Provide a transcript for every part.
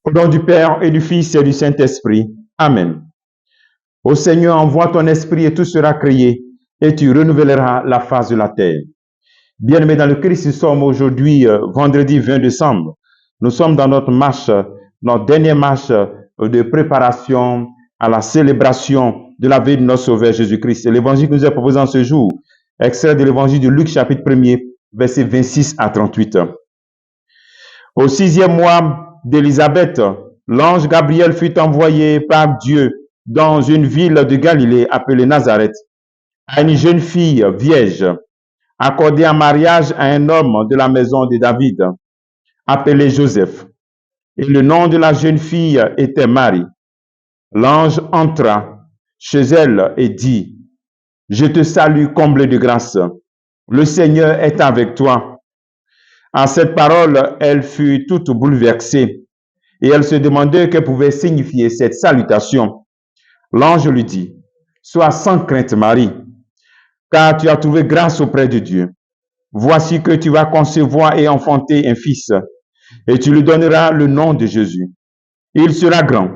Au nom du Père et du Fils et du Saint-Esprit. Amen. Ô Seigneur, envoie ton esprit et tout sera créé et tu renouvelleras la face de la terre. Bien-aimés dans le Christ, nous sommes aujourd'hui, vendredi 20 décembre. Nous sommes dans notre marche, notre dernière marche de préparation à la célébration de la vie de notre Sauveur Jésus-Christ. L'évangile que nous est proposé en ce jour, extrait de l'évangile de Luc, chapitre 1er, versets 26 à 38. Au 6e mois d'Élisabeth, l'ange Gabriel fut envoyé par Dieu dans une ville de Galilée appelée Nazareth, à une jeune fille vierge, accordée en mariage à un homme de la maison de David, appelé Joseph. Et le nom de la jeune fille était Marie. L'ange entra chez elle et dit, « Je te salue, comblée de grâce. Le Seigneur est avec toi. » À cette parole, elle fut toute bouleversée et elle se demandait que pouvait signifier cette salutation. L'ange lui dit, « Sois sans crainte, Marie, car tu as trouvé grâce auprès de Dieu. Voici que tu vas concevoir et enfanter un fils, et tu lui donneras le nom de Jésus. Il sera grand,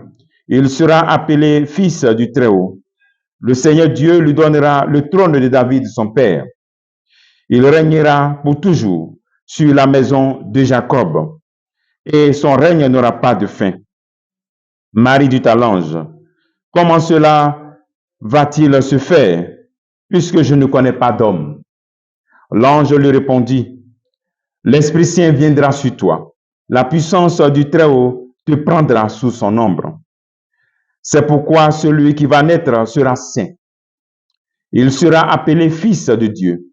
il sera appelé Fils du Très-Haut. Le Seigneur Dieu lui donnera le trône de David, son père. Il régnera pour toujours sur la maison de Jacob, et son règne n'aura pas de fin. » Marie dit à l'ange, « Comment cela va-t-il se faire, puisque je ne connais pas d'homme? » L'ange lui répondit, « L'Esprit Saint viendra sur toi. La puissance du Très-Haut te prendra sous son ombre. C'est pourquoi celui qui va naître sera saint. Il sera appelé Fils de Dieu.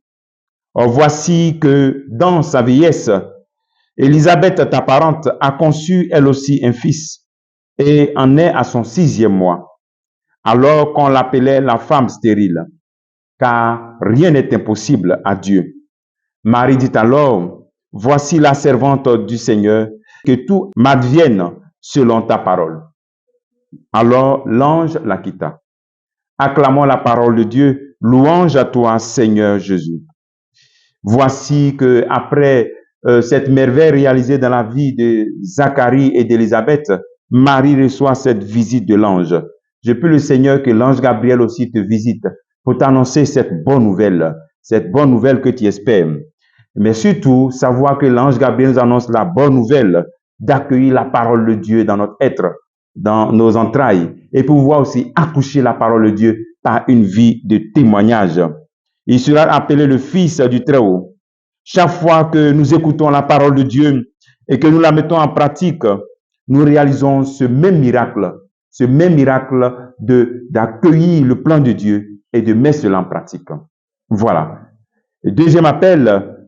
Or, voici que dans sa vieillesse, Élisabeth, ta parente, a conçu elle aussi un fils et en est à son 6e mois, alors qu'on l'appelait la femme stérile, car rien n'est impossible à Dieu. Marie dit alors, « Voici la servante du Seigneur, que tout m'advienne selon ta parole. » Alors l'ange la quitta. Acclamons la parole de Dieu, louange à toi, Seigneur Jésus. Voici que après cette merveille réalisée dans la vie de Zacharie et d'Élisabeth, Marie reçoit cette visite de l'ange. Je prie le Seigneur que l'ange Gabriel aussi te visite pour t'annoncer cette bonne nouvelle que tu espères. Mais surtout, savoir que l'ange Gabriel nous annonce la bonne nouvelle d'accueillir la parole de Dieu dans notre être, dans nos entrailles, et pouvoir aussi accoucher la parole de Dieu par une vie de témoignage. Il sera appelé le Fils du Très-Haut. Chaque fois que nous écoutons la parole de Dieu et que nous la mettons en pratique, nous réalisons ce même miracle d'accueillir le plan de Dieu et de mettre cela en pratique. Voilà. Le deuxième appel,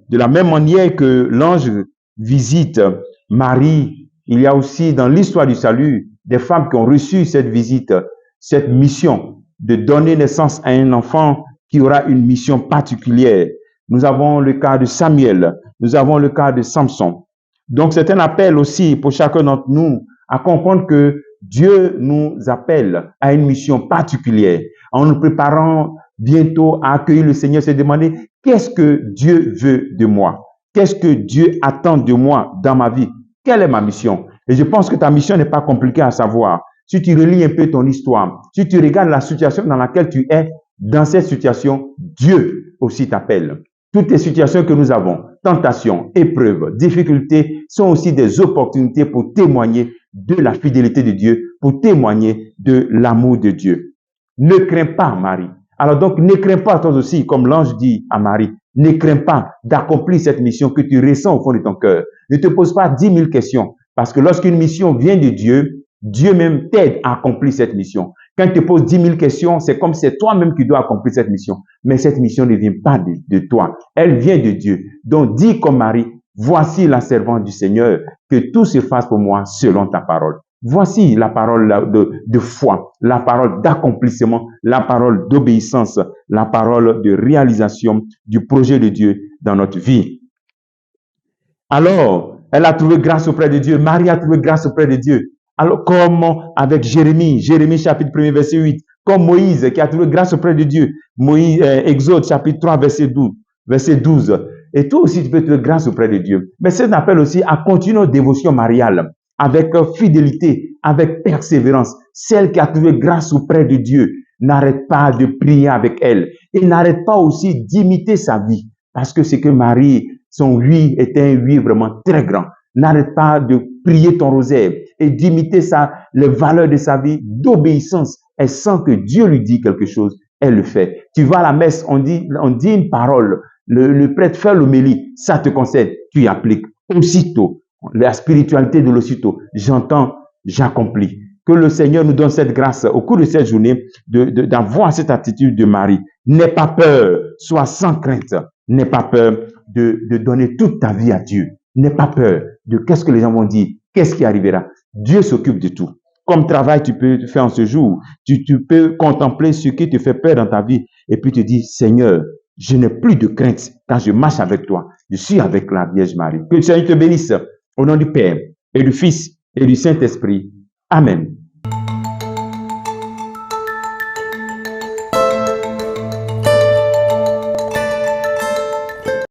de la même manière que l'ange visite Marie, il y a aussi dans l'histoire du salut des femmes qui ont reçu cette visite, cette mission de donner naissance à un enfant qui aura une mission particulière. Nous avons le cas de Samuel, nous avons le cas de Samson. Donc c'est un appel aussi pour chacun d'entre nous à comprendre que Dieu nous appelle à une mission particulière. En nous préparant bientôt à accueillir le Seigneur, se demander qu'est-ce que Dieu veut de moi? Qu'est-ce que Dieu attend de moi dans ma vie? Quelle est ma mission? Et je pense que ta mission n'est pas compliquée à savoir. Si tu relis un peu ton histoire, si tu regardes la situation dans laquelle tu es, dans cette situation, Dieu aussi t'appelle. Toutes les situations que nous avons, tentations, épreuves, difficultés, sont aussi des opportunités pour témoigner de la fidélité de Dieu, pour témoigner de l'amour de Dieu. Ne crains pas, Marie. Alors donc, ne crains pas toi aussi, comme l'ange dit à Marie, ne crains pas d'accomplir cette mission que tu ressens au fond de ton cœur. Ne te pose pas 10 000 questions, parce que lorsqu'une mission vient de Dieu, Dieu même t'aide à accomplir cette mission. Quand tu te poses 10 000 questions, c'est comme si c'est toi-même qui dois accomplir cette mission. Mais cette mission ne vient pas de toi. Elle vient de Dieu. Donc, dis comme Marie, voici la servante du Seigneur, que tout se fasse pour moi selon ta parole. Voici la parole de foi, la parole d'accomplissement, la parole d'obéissance, la parole de réalisation du projet de Dieu dans notre vie. Alors, elle a trouvé grâce auprès de Dieu. Marie a trouvé grâce auprès de Dieu. Alors, comme avec Jérémie chapitre 1, verset 8, comme Moïse qui a trouvé grâce auprès de Dieu, Exode chapitre 3, verset 12. Et toi aussi, tu peux trouver grâce auprès de Dieu. Mais ça t'appelle aussi à continuer nos dévotions mariales, avec fidélité, avec persévérance. Celle qui a trouvé grâce auprès de Dieu, n'arrête pas de prier avec elle et n'arrête pas aussi d'imiter sa vie. Parce que c'est que Marie, son oui était un oui vraiment très grand. N'arrête pas de prier ton rosaire et d'imiter les valeurs de sa vie, d'obéissance. Elle sent que Dieu lui dit quelque chose, elle le fait. Tu vas à la messe, on dit une parole, le prêtre fait l'homélie, ça te concerne, tu y appliques. Aussitôt, la spiritualité de l'aussitôt, j'entends, j'accomplis. Que le Seigneur nous donne cette grâce au cours de cette journée d'avoir cette attitude de Marie. N'aie pas peur, sois sans crainte. N'aie pas peur de donner toute ta vie à Dieu. N'aie pas peur de qu'est-ce que les gens vont dire, qu'est-ce qui arrivera. Dieu s'occupe de tout. Comme travail tu peux faire en ce jour, tu peux contempler ce qui te fait peur dans ta vie et puis te dire, Seigneur, je n'ai plus de crainte quand je marche avec toi. Je suis avec la Vierge Marie. Que le Seigneur te bénisse au nom du Père et du Fils et du Saint-Esprit. Amen.